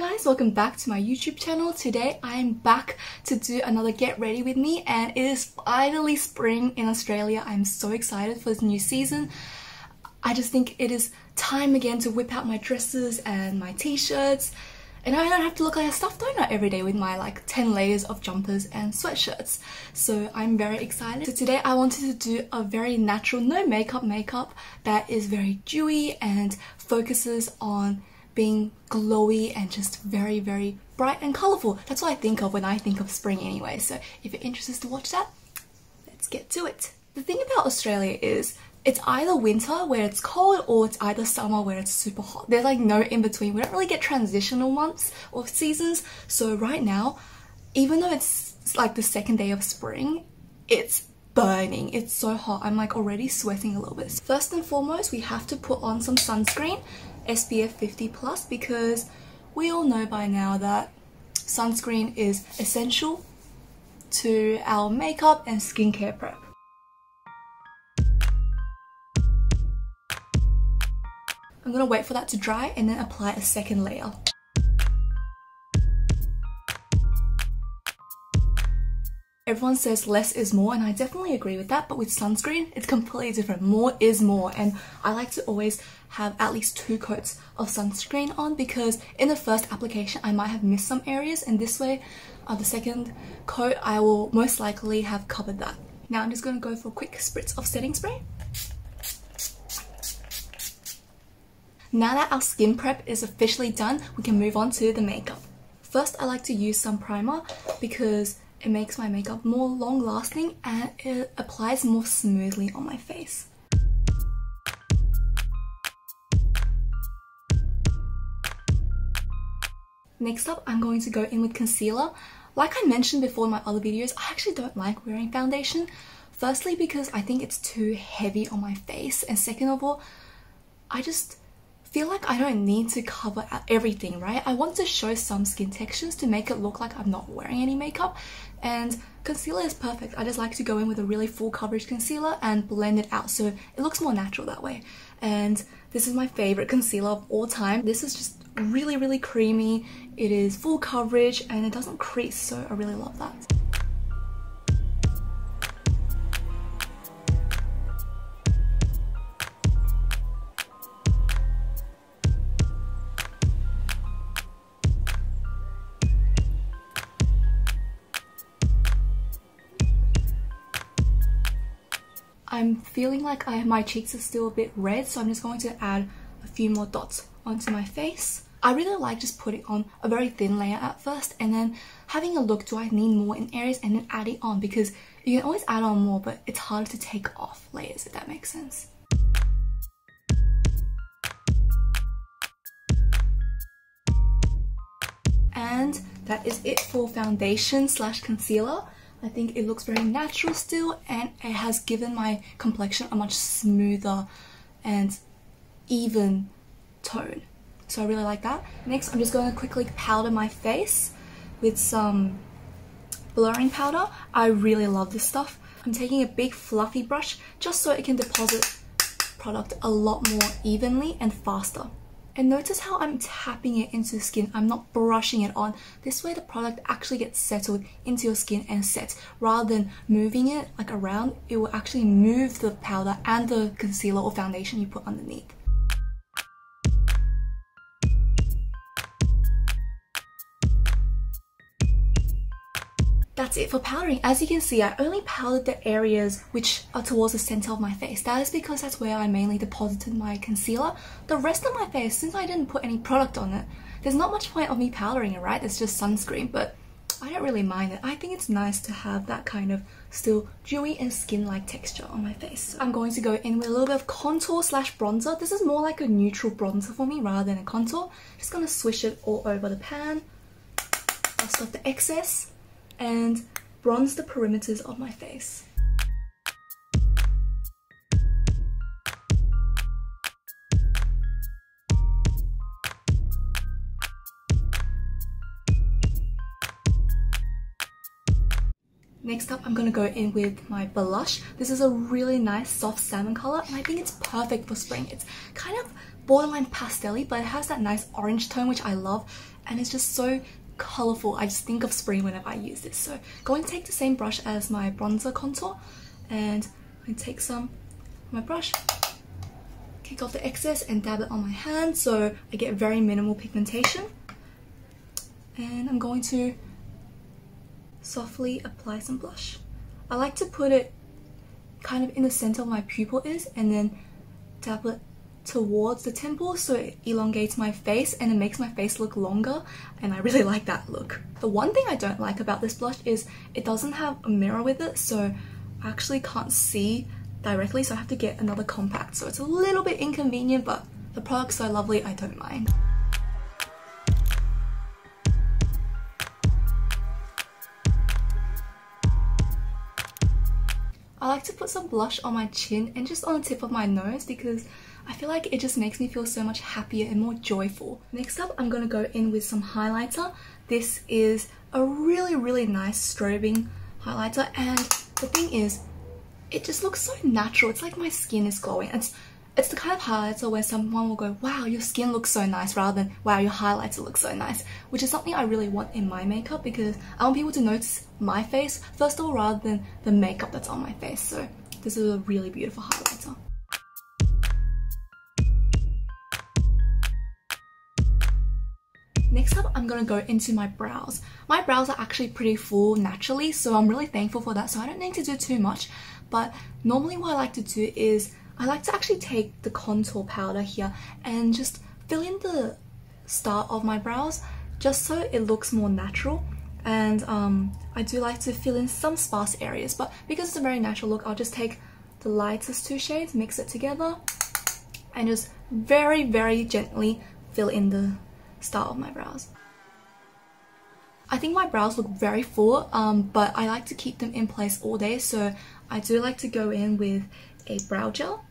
guys, welcome back to my YouTube channel. Today I am back to do another get ready with me, and it is finally spring in Australia. I'm so excited for this new season. I just think it is time again to whip out my dresses and my t-shirts, and I don't have to look like a stuffed donut every day with my like 10 layers of jumpers and sweatshirts. So I'm very excited. So today I wanted to do a very natural, no makeup that is very dewy and focuses on being glowy and just very bright and colourful. That's what I think of when I think of spring anyway. So if you're interested to watch that, let's get to it. The thing about Australia is it's either winter where it's cold or it's either summer where it's super hot. There's like no in between. We don't really get transitional months or seasons. So right now, even though it's like the second day of spring, it's burning. It's so hot. I'm like already sweating a little bit. First and foremost, we have to put on some sunscreen, SPF 50+, because we all know by now that sunscreen is essential to our makeup and skincare prep. I'm gonna wait for that to dry and then apply a second layer. Everyone says less is more, and I definitely agree with that, but with sunscreen it's completely different. More is more, and I like to always have at least 2 coats of sunscreen on, because in the first application I might have missed some areas, and this way the second coat I will most likely have covered that. Now I'm just going to go for a quick spritz of setting spray. Now that our skin prep is officially done, we can move on to the makeup. First I like to use some primer because it makes my makeup more long lasting and it applies more smoothly on my face. Next up, I'm going to go in with concealer. Like I mentioned before in my other videos, I actually don't like wearing foundation. Firstly, because I think it's too heavy on my face, and second of all, I just feel like I don't need to cover everything, right? I want to show some skin textures to make it look like I'm not wearing any makeup, and concealer is perfect. I just like to go in with a really full coverage concealer and blend it out so it looks more natural that way. And this is my favorite concealer of all time. This is just really creamy. It is full coverage and it doesn't crease, so I really love that. I'm feeling like my cheeks are still a bit red, so I'm just going to add a few more dots onto my face. I really like just putting on a very thin layer at first and then having a look, do I need more in areas, and then adding on, because you can always add on more but it's harder to take off layers, if that makes sense. And that is it for foundation slash concealer. I think it looks very natural still, and it has given my complexion a much smoother and even tone. So I really like that. Next, I'm just going to quickly powder my face with some blurring powder. I really love this stuff. I'm taking a big fluffy brush just so it can deposit product a lot more evenly and faster. And notice how I'm tapping it into the skin. I'm not brushing it on. This way the product actually gets settled into your skin and sets. Rather than moving it like around, it will actually move the powder and the concealer or foundation you put underneath. That's it for powdering. As you can see, I only powdered the areas which are towards the center of my face. That is because that's where I mainly deposited my concealer. The rest of my face, since I didn't put any product on it, there's not much point of me powdering it, right? It's just sunscreen, but I don't really mind it. I think it's nice to have that kind of still dewy and skin-like texture on my face. I'm going to go in with a little bit of contour slash bronzer. This is more like a neutral bronzer for me rather than a contour. Just gonna swish it all over the pan, dust off the excess, and bronze the perimeters of my face. Next up, I'm going to go in with my blush. This is a really nice soft salmon color, and I think it's perfect for spring. It's kind of borderline pastel-y, but it has that nice orange tone which I love, and it's just so colourful. I just think of spring whenever I use this. So going to take the same brush as my bronzer contour, and I'm going to take some of my brush, kick off the excess and dab it on my hand so I get very minimal pigmentation. And I'm going to softly apply some blush. I like to put it kind of in the center of my pupil is, and then tap it towards the temple so it elongates my face and it makes my face look longer, and I really like that look. The one thing I don't like about this blush is it doesn't have a mirror with it, so I actually can't see directly, so I have to get another compact, so it's a little bit inconvenient, but the product's so lovely I don't mind. I like to put some blush on my chin and just on the tip of my nose because I feel like it just makes me feel so much happier and more joyful. Next up, I'm going to go in with some highlighter. This is a really nice strobing highlighter, and the thing is, it just looks so natural. It's like my skin is glowing. It's the kind of highlighter where someone will go, wow, your skin looks so nice, rather than, wow, your highlighter looks so nice, which is something I really want in my makeup because I want people to notice my face first of all rather than the makeup that's on my face. So this is a really beautiful highlighter. Next up, I'm gonna go into my brows. My brows are actually pretty full naturally, so I'm really thankful for that, so I don't need to do too much. But normally what I like to do is I like to actually take the contour powder here and just fill in the start of my brows just so it looks more natural. And I do like to fill in some sparse areas, but because it's a very natural look, I'll just take the lightest two shades, mix it together, and just very gently fill in the start of my brows. I think my brows look very full, but I like to keep them in place all day, so I do like to go in with a brow gel,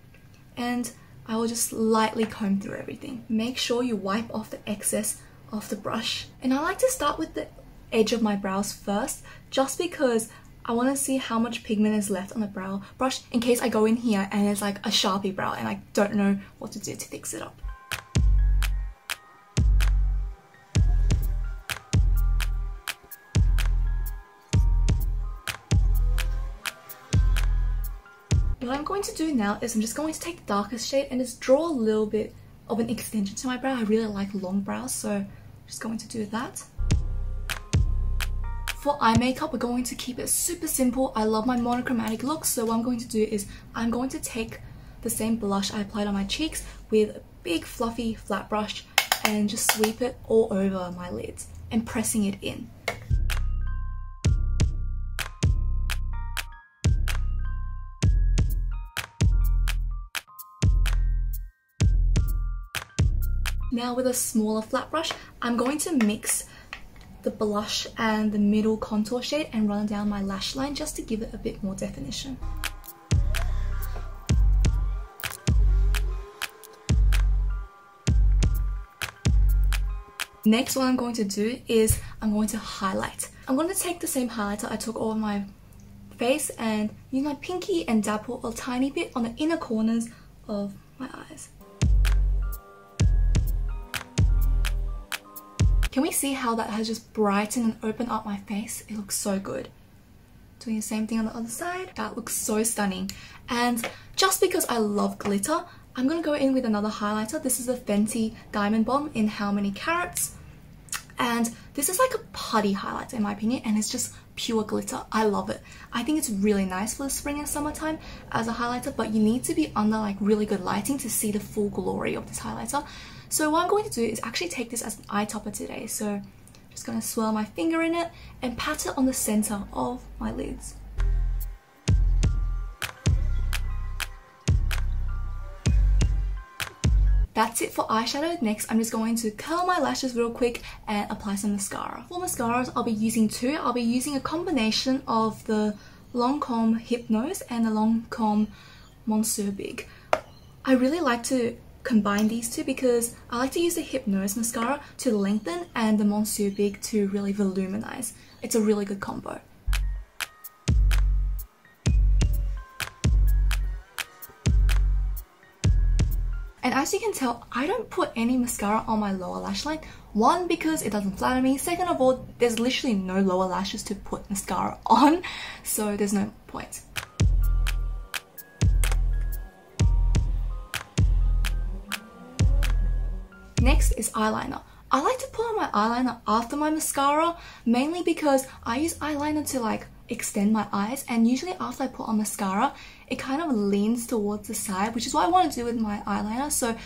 and I will just lightly comb through everything. Make sure you wipe off the excess of the brush. And I like to start with the edge of my brows first, just because I want to see how much pigment is left on the brow brush in case I go in here and it's like a Sharpie brow and I don't know what to do to fix it up. What I'm going to do now is I'm just going to take the darkest shade and just draw a little bit of an extension to my brow. I really like long brows, so I'm just going to do that. For eye makeup, we're going to keep it super simple. I love my monochromatic look, so what I'm going to do is I'm going to take the same blush I applied on my cheeks with a big fluffy flat brush and just sweep it all over my lids and pressing it in. Now with a smaller flat brush, I'm going to mix the blush and the middle contour shade and run down my lash line just to give it a bit more definition. Next, what I'm going to do is I'm going to highlight. I'm going to take the same highlighter I took over my face and use my pinky and dabble a tiny bit on the inner corners of my eyes. Can we see how that has just brightened and opened up my face? It looks so good. Doing the same thing on the other side. That looks so stunning. And just because I love glitter, I'm going to go in with another highlighter. This is a Fenty Diamond Bomb in How Many Carats. And this is like a putty highlighter in my opinion, and it's just pure glitter. I love it. I think it's really nice for the spring and summertime as a highlighter, but you need to be under like really good lighting to see the full glory of this highlighter. So what I'm going to do is actually take this as an eye topper today. So I'm just going to swirl my finger in it and pat it on the center of my lids. That's it for eyeshadow. Next, I'm just going to curl my lashes real quick and apply some mascara. For mascaras, I'll be using two. I'll be using a combination of the Lancome Hypnose and the Lancome Monsieur Big. I really like to combine these two because I like to use the Hypnose mascara to lengthen and the Monsieur Big to really voluminize. It's a really good combo. And as you can tell, I don't put any mascara on my lower lash line. One, because it doesn't flatter me. Second of all, there's literally no lower lashes to put mascara on, so there's no point. Next is eyeliner. I like to put on my eyeliner after my mascara, mainly because I use eyeliner to like extend my eyes, and usually after I put on mascara, it kind of leans towards the side, which is what I want to do with my eyeliner. So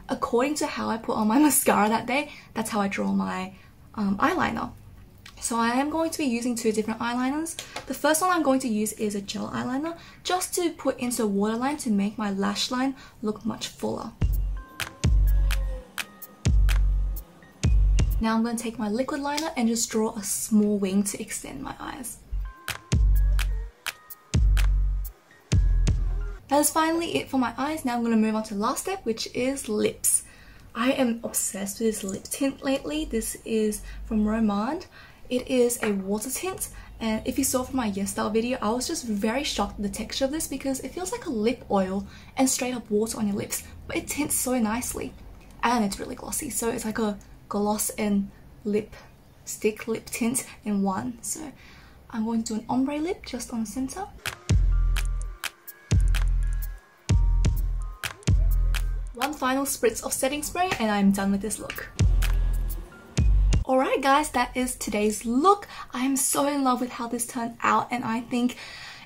according to how I put on my mascara that day, that's how I draw my eyeliner. So I am going to be using two different eyeliners. The first one I'm going to use is a gel eyeliner, just to put into a waterline to make my lash line look much fuller. Now I'm going to take my liquid liner and just draw a small wing to extend my eyes. That is finally it for my eyes. Now I'm going to move on to the last step, which is lips. I am obsessed with this lip tint lately. This is from Romand. It is a water tint, and if you saw from my Yesstyle video, I was just very shocked at the texture of this because it feels like a lip oil and straight up water on your lips, but it tints so nicely and it's really glossy. So it's like a gloss and lip tint in one. So I'm going to do an ombre lip just on the center. One final spritz of setting spray and I'm done with this look. Alright guys, that is today's look. I am so in love with how this turned out, and I think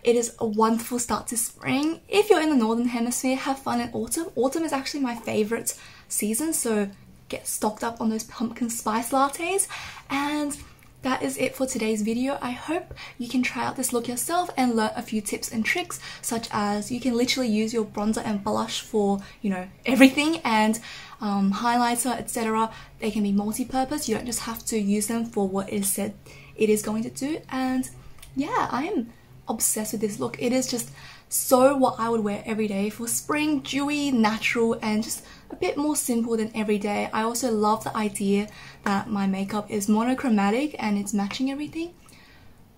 it is a wonderful start to spring. If you're in the northern hemisphere, have fun in autumn. Autumn is actually my favorite season, so get stocked up on those pumpkin spice lattes. And that is it for today's video. I hope you can try out this look yourself and learn a few tips and tricks, such as you can literally use your bronzer and blush for, you know, everything, and highlighter, etc. They can be multi-purpose. You don't just have to use them for what it is said it is going to do. And yeah, I am obsessed with this look. It is just so what I would wear every day for spring, dewy, natural, and just a bit more simple than every day. I also love the idea that my makeup is monochromatic and it's matching everything.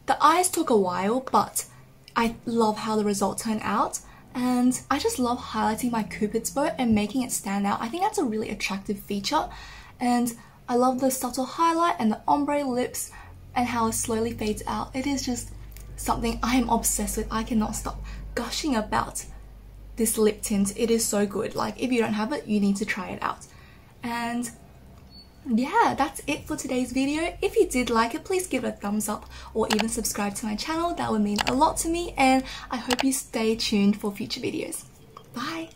The eyes took a while, but I love how the result turned out, and I just love highlighting my cupid's bow and making it stand out. I think that's a really attractive feature, and I love the subtle highlight and the ombre lips and how it slowly fades out. It is just something I am obsessed with. I cannot stop gushing about this lip tint. It is so good. Like, if you don't have it, you need to try it out. And yeah, that's it for today's video. If you did like it, please give it a thumbs up or even subscribe to my channel. That would mean a lot to me, and I hope you stay tuned for future videos. Bye!